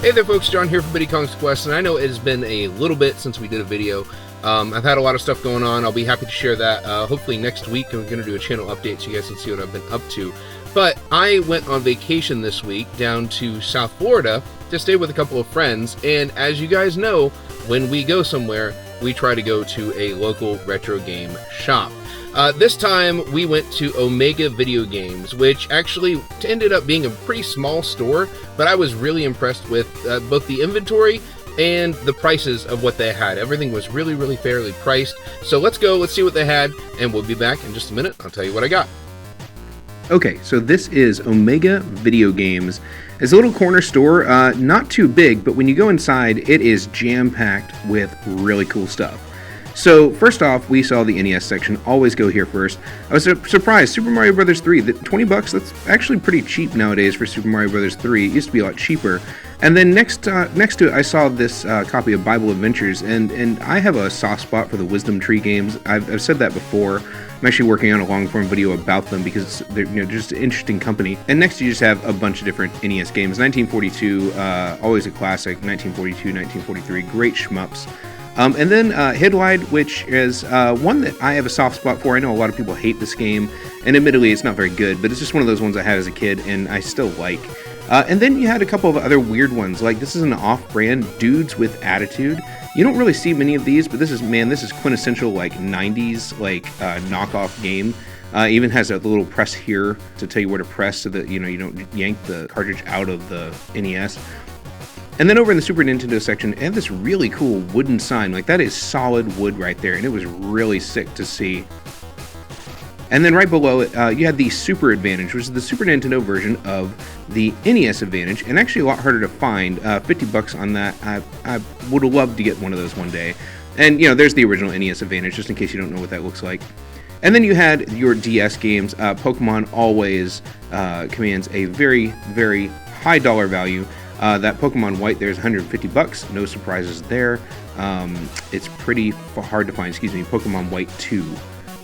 Hey there folks, John here from Biddy Kong's Quest, and I know it has been a little bit since we did a video. I've had a lot of stuff going on. I'll be happy to share that hopefully next week. I'm going to do a channel update so you guys can see what I've been up to. But I went on vacation this week down to South Florida to stay with a couple of friends, and as you guys know, when we go somewhere, we try to go to a local retro game shop. This time we went to Omega Video Games, which actually ended up being a pretty small store, but I was really impressed with both the inventory and the prices of what they had. Everything was really fairly priced. So let's go, let's see what they had, and we'll be back in just a minute. I'll tell you what I got. Okay, so this is Omega Video Games. It's a little corner store, not too big, but when you go inside, it is jam-packed with really cool stuff. So, first off, we saw the NES section. Always go here first. I was surprised. Super Mario Bros. 3, $20, that's actually pretty cheap nowadays for Super Mario Bros. 3. It used to be a lot cheaper. And then next to it, I saw this copy of Bible Adventures, and I have a soft spot for the Wisdom Tree games. I've said that before. I'm actually working on a long-form video about them because they're just an interesting company. And next you just have a bunch of different NES games. 1942, always a classic. 1942, 1943, great shmups. And then Hidlide, which is one that I have a soft spot for. I know a lot of people hate this game, and admittedly it's not very good, but it's just one of those ones I had as a kid and I still like. And then you had a couple of other weird ones, like this is an off-brand Dudes with Attitude. You don't really see many of these, but this is quintessential like 90s like knockoff game. Even has a little press here to tell you where to press so that you don't yank the cartridge out of the NES. And then over in the Super Nintendo section, they have this really cool wooden sign. Like, that is solid wood right there, and it was really sick to see. And then right below it, you had the Super Advantage, which is the Super Nintendo version of the NES Advantage, and actually a lot harder to find. $50 on that. I would have loved to get one of those one day. And, there's the original NES Advantage, just in case you don't know what that looks like. And then you had your DS games. Pokemon always commands a very high dollar value. That Pokemon White there is $150, no surprises there. It's pretty hard to find, Pokemon White 2.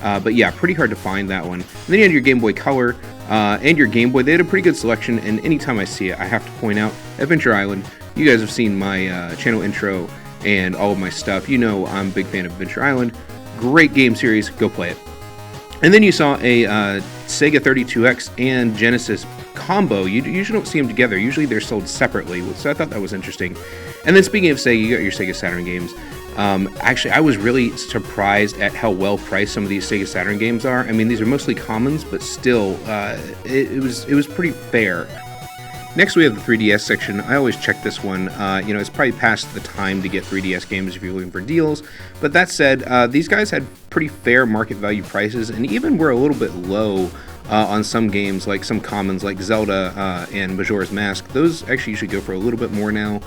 But yeah, pretty hard to find that one. And then you had your Game Boy Color and your Game Boy. They had a pretty good selection, and anytime I see it, I have to point out Adventure Island. You guys have seen my channel intro and all of my stuff. You know I'm a big fan of Adventure Island. Great game series, go play it. And then you saw a Sega 32X and Genesis combo. You usually don't see them together. Usually they're sold separately, so I thought that was interesting. And then speaking of Sega, you got your Sega Saturn games. Actually, I was really surprised at how well priced some of these Sega Saturn games are. I mean, these are mostly commons, but still, it was pretty fair. Next, we have the 3DS section. I always check this one. It's probably past the time to get 3DS games if you're looking for deals. But that said, these guys had pretty fair market value prices, and even were a little bit low on some games, like some commons like Zelda and Majora's Mask. Those actually usually go for a little bit more now,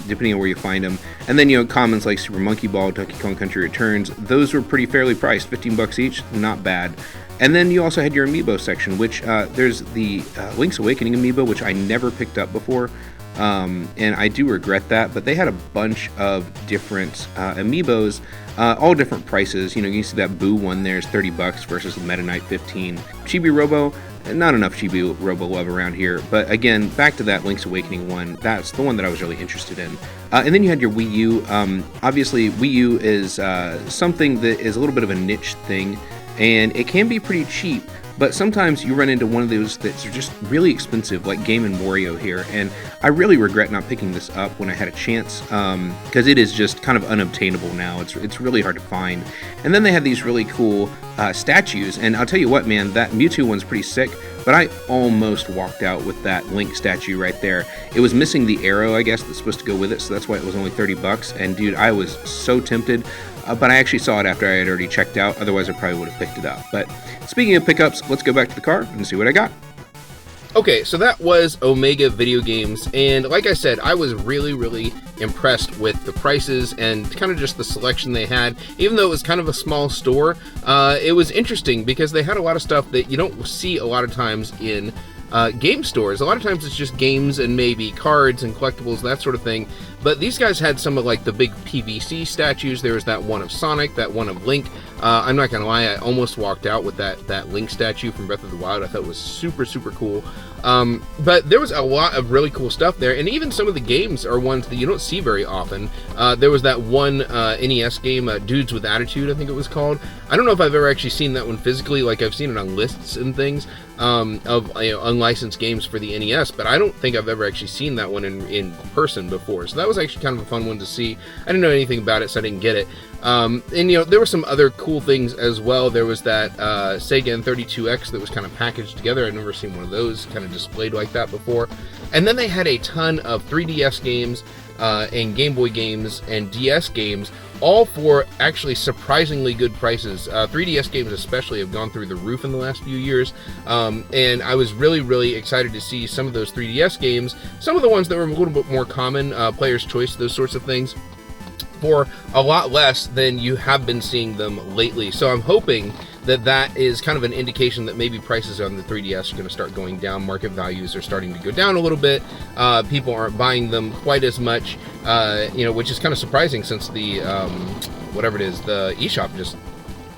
depending on where you find them. And then commons like Super Monkey Ball, Donkey Kong Country Returns. Those were pretty fairly priced, $15 each, not bad. And then you also had your amiibo section, which there's the Link's Awakening amiibo, which I never picked up before, and I do regret that. But they had a bunch of different amiibos, all different prices. You can see that Boo one there is $30 versus the Meta Knight $15. Chibi Robo, not enough Chibi Robo love around here. But again, back to that Link's Awakening one. That's the one that I was really interested in. And then you had your Wii U. Obviously, Wii U is something that is a little bit of a niche thing. And it can be pretty cheap, but sometimes you run into one of those that's just really expensive, like Game & Wario here, and I really regret not picking this up when I had a chance, because it is just kind of unobtainable now. It's really hard to find. And then they have these really cool statues, and I'll tell you what, man, that Mewtwo one's pretty sick, but I almost walked out with that Link statue right there. It was missing the arrow, I guess, that's supposed to go with it, so that's why it was only $30, and dude, I was so tempted. But I actually saw it after I had already checked out, otherwise I probably would have picked it up. But speaking of pickups, let's go back to the car and see what I got. Okay, so that was Omega Video Games, and like I said, I was really impressed with the prices and kind of just the selection they had. Even though it was kind of a small store, it was interesting because they had a lot of stuff that you don't see a lot of times in game stores. A lot of times it's just games and maybe cards and collectibles, that sort of thing. but these guys had some of like the big PVC statues. There was that one of Sonic, that one of Link. I'm not gonna lie, I almost walked out with that Link statue from Breath of the Wild. I thought it was super cool. But there was a lot of really cool stuff there, and even some of the games are ones that you don't see very often. There was that one NES game, Dudes with Attitude, I think it was called. I don't know if I've ever actually seen that one physically. Like, I've seen it on lists and things of unlicensed games for the NES, but I don't think I've ever actually seen that one in person before. So that was actually kind of a fun one to see. I didn't know anything about it, so I didn't get it. And there were some other cool things as well. There was that Sega N32X that was kind of packaged together. I'd never seen one of those kind of displayed like that before. And then they had a ton of 3DS games and Game Boy games and DS games, all for actually surprisingly good prices. 3DS games especially have gone through the roof in the last few years, and I was really excited to see some of those 3DS games, some of the ones that were a little bit more common, Player's Choice, those sorts of things, for a lot less than you have been seeing them lately. So I'm hoping that is kind of an indication that maybe prices on the 3DS are going to start going down. Market values are starting to go down a little bit. People aren't buying them quite as much, which is kind of surprising since the whatever it is, the eShop just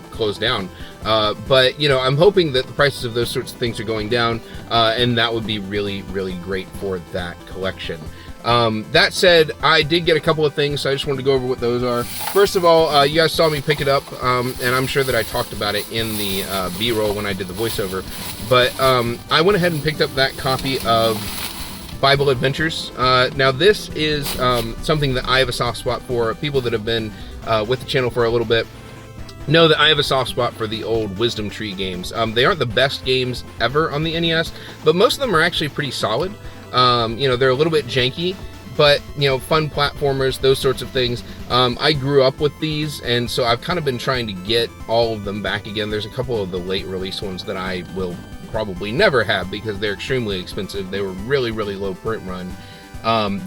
closed down. But I'm hoping that the prices of those sorts of things are going down, and that would be really great for that collection. That said, I did get a couple of things, so I just wanted to go over what those are. First of all, you guys saw me pick it up, and I'm sure that I talked about it in the B-roll when I did the voiceover, but I went ahead and picked up that copy of Bible Adventures. Now this is something that I have a soft spot for. People that have been with the channel for a little bit know that I have a soft spot for the old Wisdom Tree games. They aren't the best games ever on the NES, but most of them are actually pretty solid. They're a little bit janky, but fun platformers, those sorts of things. I grew up with these, and so I've kind of been trying to get all of them back again. There's a couple of the late release ones that I will probably never have because they're extremely expensive. They were really low print run,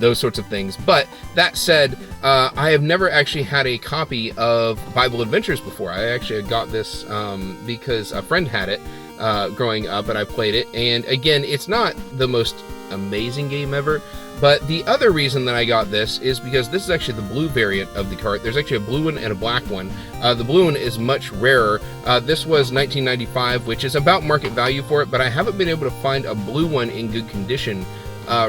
those sorts of things. But that said, I have never actually had a copy of Bible Adventures before. I actually got this because a friend had it growing up, and I played it. And again, it's not the most amazing game ever, but the other reason that I got this is because this is actually the blue variant of the cart. There's actually a blue one and a black one. The blue one is much rarer. This was $19.95, which is about market value for it, but I haven't been able to find a blue one in good condition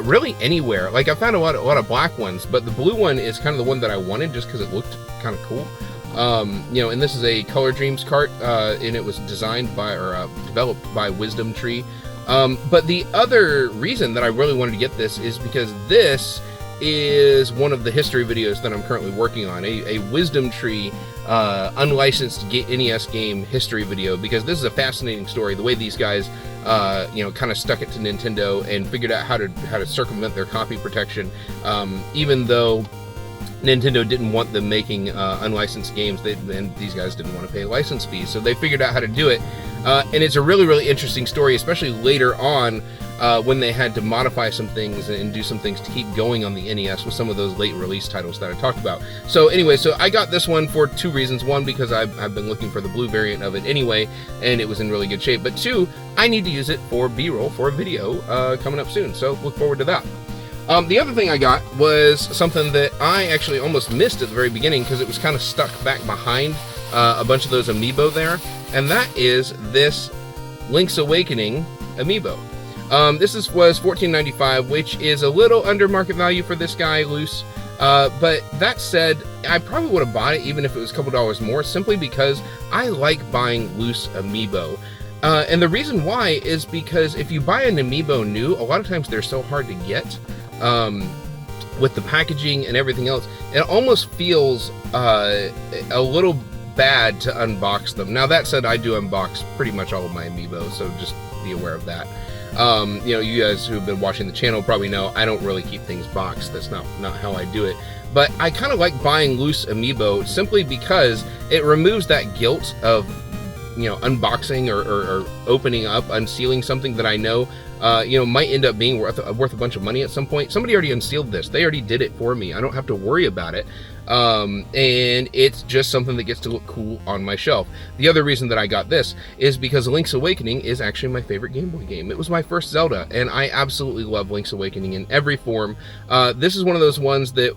really anywhere. Like, I found a lot of black ones, but the blue one is kind of the one that I wanted just because it looked kind of cool. And this is a Color Dreams cart, and it was designed by or developed by Wisdom Tree. But the other reason that I really wanted to get this is because this is one of the history videos that I'm currently working on, a Wisdom Tree unlicensed NES game history video, because this is a fascinating story. The way these guys kind of stuck it to Nintendo and figured out how to circumvent their copy protection, even though Nintendo didn't want them making unlicensed games, and these guys didn't want to pay license fees, so they figured out how to do it. And it's a really interesting story, especially later on when they had to modify some things and do some things to keep going on the NES with some of those late release titles that I talked about. So anyway, so I got this one for two reasons. One, because I've been looking for the blue variant of it anyway, and it was in really good shape. But two, I need to use it for B-roll for a video coming up soon, so look forward to that. The other thing I got was something that I actually almost missed at the very beginning because it was kind of stuck back behind a bunch of those amiibo there, and that is this Link's Awakening amiibo. This was $14.95, which is a little under market value for this guy, loose. But that said, I probably would have bought it even if it was a couple dollars more, simply because I like buying loose amiibo. And the reason why is because if you buy an amiibo new, a lot of times they're so hard to get. With the packaging and everything else, it almost feels a little bad to unbox them. Now that said, I do unbox pretty much all of my amiibo, so just be aware of that. You guys who've been watching the channel probably know I don't really keep things boxed. That's not how I do it. But I kind of like buying loose amiibo simply because it removes that guilt of unboxing or opening up, unsealing something that I know might end up being worth a bunch of money at some point. Somebody already unsealed this. They already did it for me. I don't have to worry about it. and it's just something that gets to look cool on my shelf. The other reason that I got this is because Link's Awakening is actually my favorite Game Boy game. It was my first Zelda, and I absolutely love Link's Awakening in every form. This is one of those ones that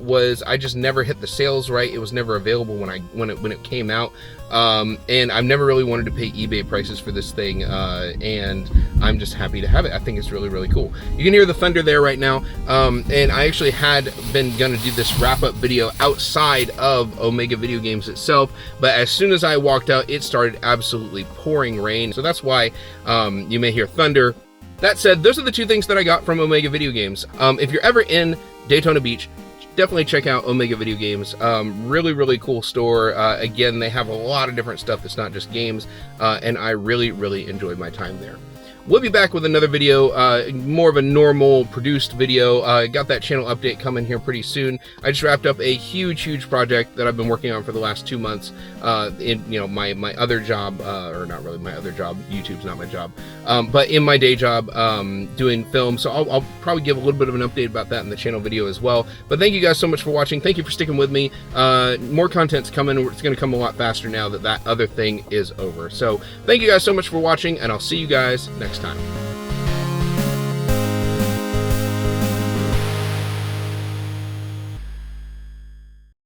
I just never hit the sales right. It was never available when it came out, and I've never really wanted to pay eBay prices for this thing, and I'm just happy to have it. I think it's really, really cool. You can hear the thunder there right now, and I actually had been gonna do this wrap-up video outside of Omega Video Games itself, but as soon as I walked out, it started absolutely pouring rain, so that's why you may hear thunder. That said, those are the two things that I got from Omega Video Games. If you're ever in Daytona Beach, definitely check out Omega Video Games. Really, really cool store. Again, they have a lot of different stuff that's not just games, and I really, really enjoyed my time there. We'll be back with another video, more of a normal produced video. Got that channel update coming here pretty soon. I just wrapped up a huge project that I've been working on for the last 2 months in my other job, or not really my other job. YouTube's not my job, but in my day job, doing film. So I'll probably give a little bit of an update about that in the channel video as well. But thank you guys so much for watching. Thank you for sticking with me. More content's coming. It's going to come a lot faster now that other thing is over. So thank you guys so much for watching, and I'll see you guys next time.